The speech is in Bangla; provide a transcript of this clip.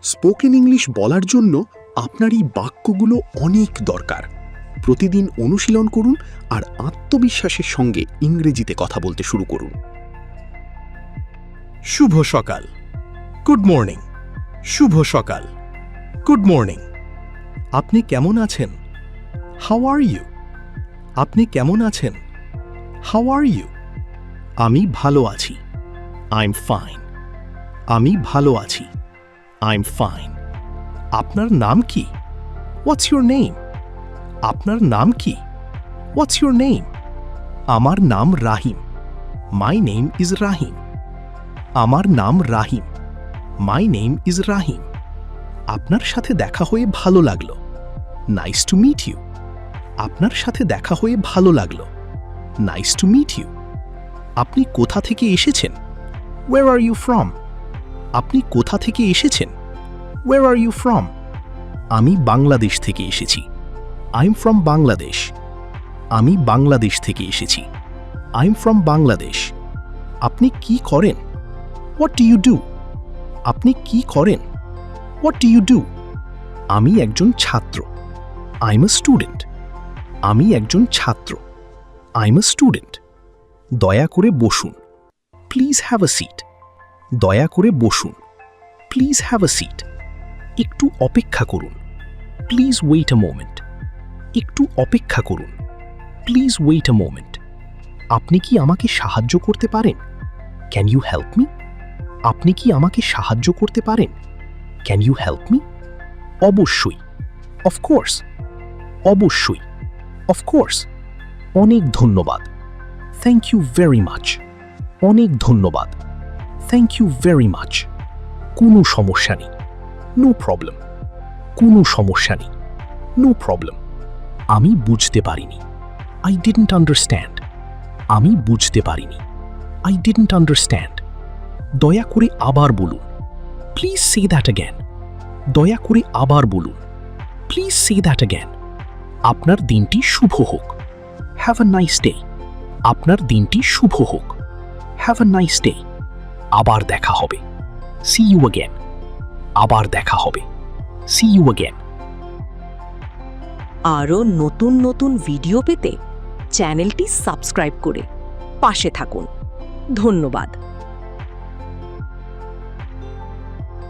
স্পোকেন ইংলিশ বলার জন্য আপনার এই বাক্যগুলো অনেক দরকার। প্রতিদিন অনুশীলন করুন আর আত্মবিশ্বাসের সঙ্গে ইংরেজিতে কথা বলতে শুরু করুন। শুভ সকাল, গুড মর্নিং। শুভ সকাল, গুড মর্নিং। আপনি কেমন আছেন? How are you? আপনি কেমন আছেন? How are you? আমি ভালো আছি। I am fine. আমি ভালো আছি। I am fine. আপনার নাম কি? What's your name? আপনার নাম কি? What's your name? আমার নাম রাহিম। মাই নেম ইজ রাহিম। আমার নাম রাহিম। মাই নেম ইজ রাহিম। আপনার সাথে দেখা হয়ে ভালো লাগলো। Nice to meet you. আপনার সাথে দেখা হয়ে ভালো লাগলো। Nice to meet you. আপনি কোথা থেকে এসেছেন? Where are you from? আপনি কোথা থেকে এসেছেন? Where are you from? আমি বাংলাদেশ থেকে এসেছি। I am from Bangladesh. আমি বাংলাদেশ থেকে এসেছি। I am from Bangladesh. আপনি কি করেন? What do you do? আপনি কি করেন? What do you do? আমি একজন ছাত্র। I am a student. আমি একজন ছাত্র। I am a student. দয়া করে বসুন। Please have a seat. দয়া করে বসুন। Please have a seat. একটু অপেক্ষা করুন। Please wait a moment. একটু অপেক্ষা করুন। Please wait a moment. আপনি কি আমাকে সাহায্য করতে পারেন? Can you help me? আপনি কি আমাকে সাহায্য করতে পারেন? Can you help me? অবশ্যই। অফকোর্স। অবশ্যই। অফকোর্স। অনেক ধন্যবাদ। Thank you very much. অনেক ধন্যবাদ। Thank you very much. কোনো সমস্যা নেই। No problem. কোনো সমস্যা নেই। No problem. আমি বুঝতে পারিনি। I didn't understand. আমি বুঝতে পারিনি। I didn't understand. দয়া করে আবার বলুন। Please say that again. দয়া করে আবার বলুন। Please say that again. আপনার দিনটি শুভ হোক। Have a nice day. আপনার দিনটি শুভ হোক। Have a nice day. আবার দেখা হবে। See you again. আবার দেখা হবে। See you again. আরও নতুন নতুন ভিডিও পেতে চ্যানেলটি সাবস্ক্রাইব করে পাশে থাকুন। ধন্যবাদ।